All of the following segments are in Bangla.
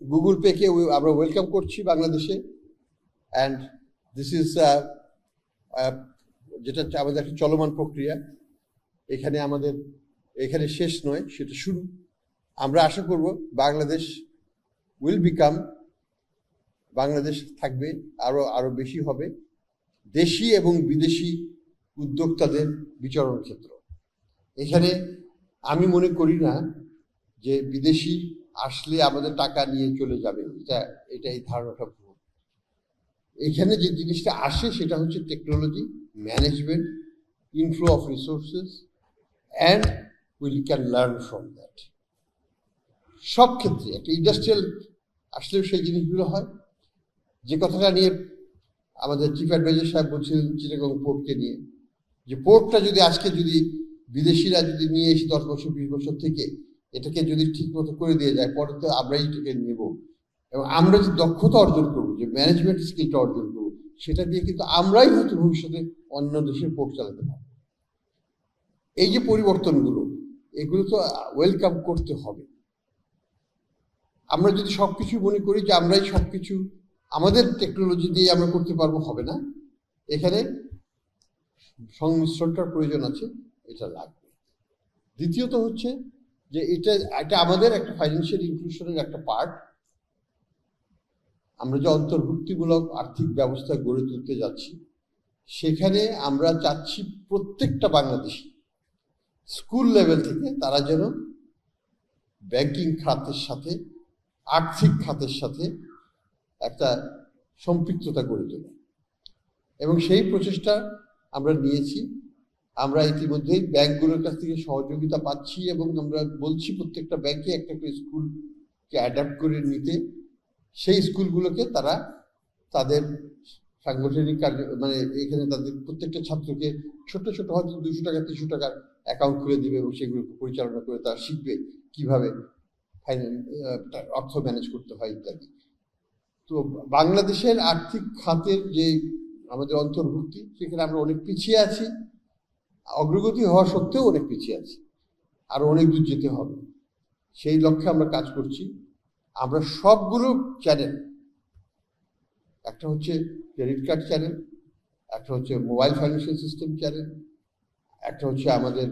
গুগল পেকে আমরা ওয়েলকাম করছি বাংলাদেশে। অ্যান্ড দিস ইজ যেটা আমাদের একটা চলমান প্রক্রিয়া, এখানে শেষ নয়, সেটা শুরু। আমরা আশা করব বাংলাদেশ থাকবে, আরো বেশি হবে দেশি এবং বিদেশি উদ্যোক্তাদের বিচরণ ক্ষেত্র। এখানে আমি মনে করি না যে বিদেশি আসলে আমাদের টাকা নিয়ে চলে যাবে, এই ধারণাটা ভুল। এখানে যে জিনিসটা আসে সেটা হচ্ছে technology, management, inflow of resources, and we can learn from that. সব ক্ষেত্রে একটা ইন্ডাস্ট্রিয়াল আসলেও সেই জিনিসগুলো হয়। যে কথাটা নিয়ে আমাদের চিফ অ্যাডভাইজার সাহেব বলছিলেন চিটাগং পোর্টকে নিয়ে, যে পোর্টটা যদি বিদেশিরা যদি নিয়ে এসে 10 বছর 20 বছর থেকে এটাকে যদি ঠিক মতো করে দিয়ে যায়, পরে তো আমরাই এটাকে নেব, এবং আমরা যে দক্ষতা অর্জন করবো, যে ম্যানেজমেন্ট স্কিলটা অর্জন করবো, সেটা দিয়ে কিন্তু আমরাই হয়তো ভবিষ্যতে অন্য দেশের পোর্ট চালাতে পারবো। এই যে পরিবর্তনগুলো, এগুলো তো ওয়েলকাম করতে হবে। আমরা যদি সবকিছু মনে করি যে আমরাই সবকিছু আমাদের টেকনোলজি দিয়ে আমরা করতে পারবো, হবে না। এখানে সংমিশ্রণটার প্রয়োজন আছে, এটা লাগবে। দ্বিতীয়ত হচ্ছে যে এটা আমাদের একটা ফাইন্যান্সিয়াল ইনক্লুশনের একটা পার্ট। আমরা যে অন্তর্ভুক্তিমূলক আর্থিক ব্যবস্থা গড়ে তুলতে যাচ্ছি, সেখানে আমরা চাচ্ছি প্রত্যেকটা বাংলাদেশি স্কুল লেভেল থেকে তারা যেন ব্যাংকিং খাতের সাথে, আর্থিক খাতের সাথে একটা সম্পৃক্ততা গড়ে তোলে, এবং সেই প্রচেষ্টা আমরা নিয়েছি। আমরা ইতিমধ্যেই ব্যাংকগুলোর কাছ থেকে সহযোগিতা পাচ্ছি, এবং আমরা বলছি প্রত্যেকটা ব্যাংকে একটা করে স্কুলকে অ্যাডাপ্ট করে নিতে। সেই স্কুলগুলোকে তারা তাদের সাংগঠনিক কার্য, মানে এখানে তাদের প্রত্যেকটা ছাত্রকে ছোট ছোট হয়তো 200 টাকা 300 টাকার অ্যাকাউন্ট খুলে দিবে, এবং সেগুলোকে পরিচালনা করে তারা শিখবে কিভাবে অর্থ ম্যানেজ করতে হয় ইত্যাদি। তো বাংলাদেশের আর্থিক খাতের যে আমাদের অন্তর্ভুক্তি, সেখানে আমরা অনেক পিছিয়ে আছি, অগ্রগতি হওয়া সত্ত্বেও অনেক পিছিয়ে আছি, আরো অনেক দূর যেতে হবে। সেই লক্ষ্যে আমরা কাজ করছি। আমরা সবগুলো চ্যানেল, একটা হচ্ছে ক্রেডিট কার্ড চ্যানেল, একটা হচ্ছে মোবাইল ফাইন্যান্সিয়াল সিস্টেম চ্যানেল, একটা হচ্ছে আমাদের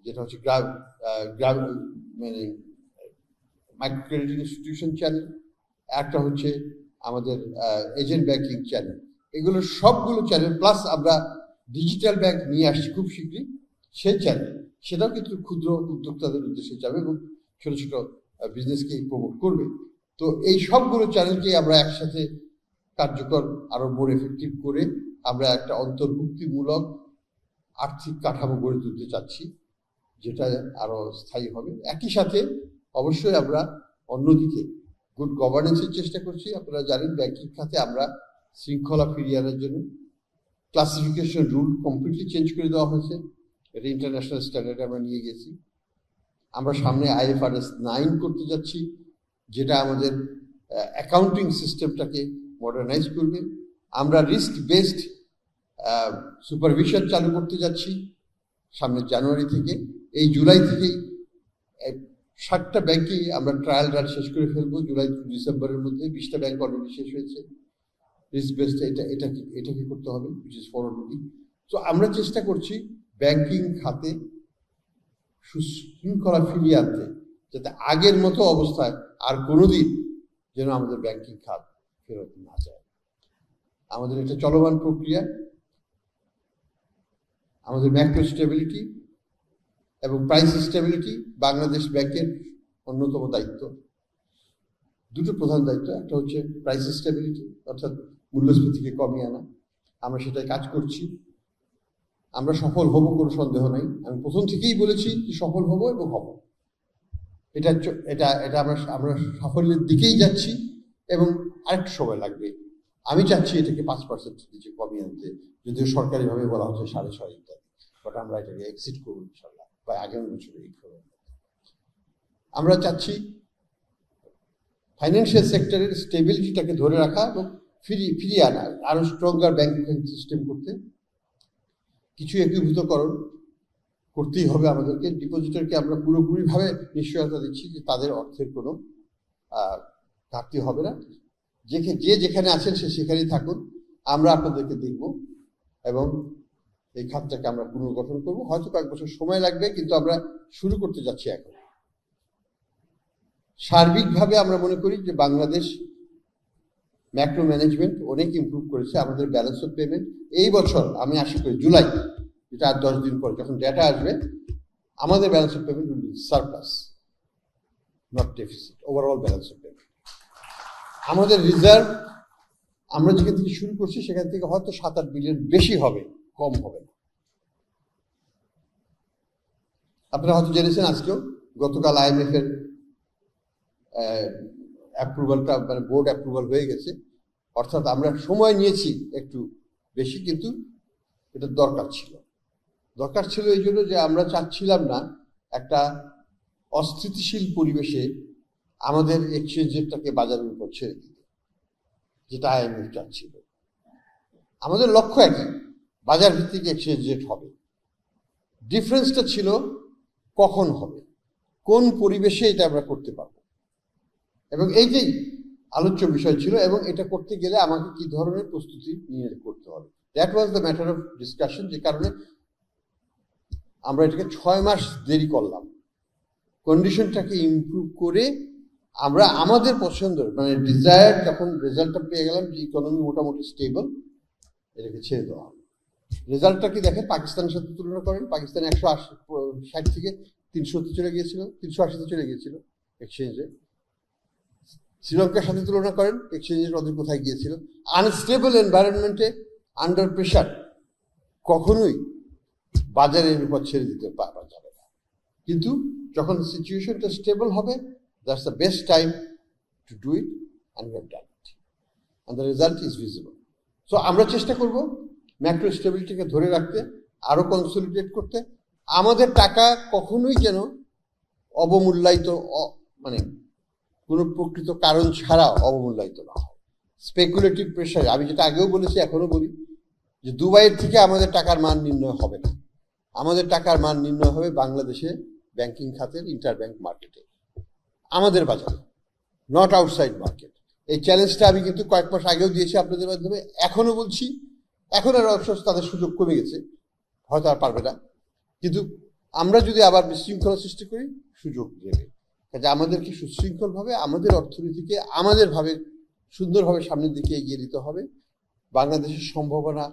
যেটা হচ্ছে গ্রাম মানে মাইক্রো ক্রেডিট ইনস্টিটিউশন চ্যানেল, একটা হচ্ছে আমাদের এজেন্ট ব্যাংকিং চ্যানেল। এগুলো সবগুলো চ্যানেল, প্লাস আমরা ডিজিটাল ব্যাংক নিয়ে আসছি খুব শীঘ্রই, সেই চ্যানেল, সেটাও কিন্তু ক্ষুদ্র উদ্যোক্তাদের উদ্দেশ্যে যাবে এবং ছোট ছোট বিজনেসকে প্রমোট করবে। তো এই সবগুলো চ্যানেলকে আমরা একসাথে কার্যকর, আরো মোর এফেক্টিভ করে আমরা একটা অন্তর্ভুক্তিমূলক আর্থিক কাঠামো গড়ে তুলতে চাচ্ছি, যেটা আরো স্থায়ী হবে। একই সাথে অবশ্যই আমরা অন্যদিকে গুড গভর্নেন্সের চেষ্টা করছি। আপনারা জানেন ব্যাংকিং খাতে আমরা শৃঙ্খলা ফিরিয়ে আনার জন্য ক্লাসিফিকেশন রুল কমপ্লিটলি চেঞ্জ করে দেওয়া হয়েছে। এটা ইন্টারন্যাশনাল স্ট্যান্ডার্ডে আমরা নিয়ে গেছি। আমরা সামনে IFRS 9 করতে যাচ্ছি, যেটা আমাদের অ্যাকাউন্টিং সিস্টেমটাকে মডার্নাইজ করবে। আমরা রিস্ক বেসড সুপারভিশন চালু করতে যাচ্ছি সামনে জানুয়ারি থেকে। এই জুলাই থেকেই 60টা ব্যাংকে আমরা ট্রায়াল রান শেষ করে ফেলবো জুলাই ডিসেম্বরের মধ্যে। 20টা ব্যাংক অলরেডি শেষ হয়েছে। রিস্ক বেসড এটাকে করতে হবে, উইচ ইজ ফরওয়ার্ড লুকিং। তো আমরা চেষ্টা করছি ব্যাংকিং খাতে সুশৃঙ্খলা ফিরিয়ে আনতে, যাতে আগের মতো অবস্থায় আর কোনোদিন যেন আমাদের ব্যাংকিং খাত ফেরত না যায়। আমাদের এটা চলমান প্রক্রিয়া। আমাদের ম্যাক্রো স্টেবিলিটি এবং প্রাইস স্টেবিলিটি বাংলাদেশ ব্যাংকের অন্যতম দায়িত্ব। দুটো প্রধান দায়িত্ব, একটা হচ্ছে প্রাইস স্টেবিলিটি, অর্থাৎ মূল্যস্ফীতিকে কমিয়ে আনা। আমরা সেটাই কাজ করছি। আমরা সফল হব, কোনো সন্দেহ নাই। আমি প্রথম থেকেই বলেছি যে সফল হব এবং হব। এটা আমরা সাফল্যের দিকেই যাচ্ছি, এবং আরেকটু সময় লাগবে। আমি চাচ্ছি এটাকে 5% নিচে কমিয়ে আনতে, যদিও সরকারিভাবে বলা হচ্ছে 6.5 ইত্যাদি, বাট আমরা এটাকে এক্সিট করবো ইনশাল্লাহ বা আগামী বছরে এই করব। আমরা চাচ্ছি ফাইন্যান্সিয়াল সেক্টরের স্টেবিলিটিটাকে ধরে রাখা এবং ফিরিয়ে আনা, আরো স্ট্রঙ্গার ব্যাংকিং সিস্টেম করতে। কিছু একীভূতকরণ করতেই হবে আমাদেরকে। ডিপোজিটরকে আমরা পুরোপুরিভাবে নিশ্চয়তা দিচ্ছি যে তাদের অর্থের কোনো ঘাটতি হবে না। যে যেখানে আছেন সে সেখানেই থাকুন, আমরা আপনাদেরকে দেখব এবং এই খাতটাকে আমরা পুনর্গঠন করব। হয়তো কয়েক বছর সময় লাগবে, কিন্তু আমরা শুরু করতে যাচ্ছি এখন। সার্বিকভাবে আমরা মনে করি যে বাংলাদেশ ম্যাক্রো ম্যানেজমেন্ট অনেক ইমপ্রুভ করেছে। আমাদের ব্যালেন্স অফ পেমেন্ট এই বছর, আমি আশা করি জুলাই, যেটা আর 10 দিন পর যখন ডেটা আসবে, আমাদের balance of payment will be surplus, not deficit, overall balance of payment. আমাদের রিজার্ভ আমরা যেখান থেকে শুরু করছি সেখান থেকে হয়তো 7-8 বিলিয়ন বেশি হবে, কম হবে না। আপনারা হয়তো জেনেছেন আজকেও গতকাল IMF এর অ্যাপ্রুভালটা, মানে বোর্ড অ্যাপ্রুভাল হয়ে গেছে। অর্থাৎ আমরা সময় নিয়েছি একটু বেশি, কিন্তু এটা দরকার ছিল এই জন্য যে আমরা চাচ্ছিলাম না একটা অস্থিতিশীল পরিবেশে আমাদের এক্সচেঞ্জ রেটটাকে বাজারের উপর ছেড়ে দিতে, যেটা IMF চাচ্ছিল। আমাদের লক্ষ্য একই, বাজার ভিত্তিক এক্সচেঞ্জ রেট হবে। ডিফারেন্সটা ছিল কখন হবে, কোন পরিবেশে এটা আমরা করতে পারবো, এবং এইটাই আলোচ্য বিষয় ছিল। এবং এটা করতে গেলে আমাকে কি ধরনের প্রস্তুতি নিয়ে করতে হবে, that was the matter of discussion. যে কারণে আমরা এটাকে 6 মাস দেরি করলাম, কন্ডিশনটাকে ইমপ্রুভ করে আমরা আমাদের পছন্দের, মানে ডিজায়ার, যখন রেজাল্টটা পেয়ে গেলাম যে ইকোনমি মোটামুটি স্টেবল, এটাকে ছেড়ে দেওয়া হবে। রেজাল্টটা কি দেখেন, পাকিস্তানের সাথে তুলনা করেন, পাকিস্তান 160 থেকে 300 চলে গিয়েছিল, 380 চলে গিয়েছিল এক্সচেঞ্জে। শ্রীলঙ্কার সাথে তুলনা করেন, এক্সচেঞ্জের ওদের কোথায় গিয়েছিল। আনস্টেবল এনভায়রনমেন্টে, আন্ডার প্রেশার, কখনোই বাজারের উপর ছেড়ে দিতে পারা যাবে না। কিন্তু যখন সিচুয়েশনটা স্টেবল হবে, that's the best time to do it, and we have done it, and the result is visible. So আমরা চেষ্টা করব ম্যাক্রো স্টেবিলিটিকে ধরে রাখতে, আরো কনসলিডেট করতে। আমাদের টাকা কখনোই যেন অবমূল্যায়িত, মানে কোনো প্রকৃত কারণ ছাড়া অবমূল্যায়িত না হয়। স্পেকুলেটিভ প্রেশারে, আমি যেটা আগেও বলেছি এখনো বলি, যে দুবাইয়ের থেকে আমাদের টাকার মান নির্ণয় হবে না। আমাদের টাকার মান নির্ণয় হবে বাংলাদেশে ব্যাংকিং খাতের ইন্টারব্যাংক মার্কেটে, আমাদের বাজারে, নট আউটসাইড মার্কেট। এই চ্যালেঞ্জটা আমি কিন্তু কয়েক মাস আগেও দিয়েছি আপনাদের মাধ্যমে, এখনো বলছি। এখন আর অবশ্য তাদের সুযোগ কমে গেছে, হয়তো আর পারবে না, কিন্তু আমরা যদি আবার বিশৃঙ্খলা সৃষ্টি করি, সুযোগ দেবে। কাজে আমাদেরকে সুশৃঙ্খলভাবে আমাদের অর্থনীতিকে আমাদের ভাবে সুন্দরভাবে সামনের দিকে এগিয়ে দিতে হবে। বাংলাদেশের সম্ভাবনা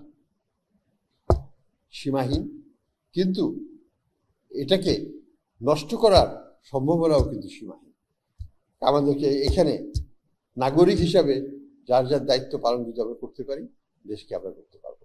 সীমাহীন, কিন্তু এটাকে নষ্ট করার সম্ভাবনাও কিন্তু সীমাহীন। আমাদেরকে এখানে নাগরিক হিসাবে যার যার দায়িত্ব পালন যদি আমরা করতে পারি, দেশকে আমরা করতে পারবো।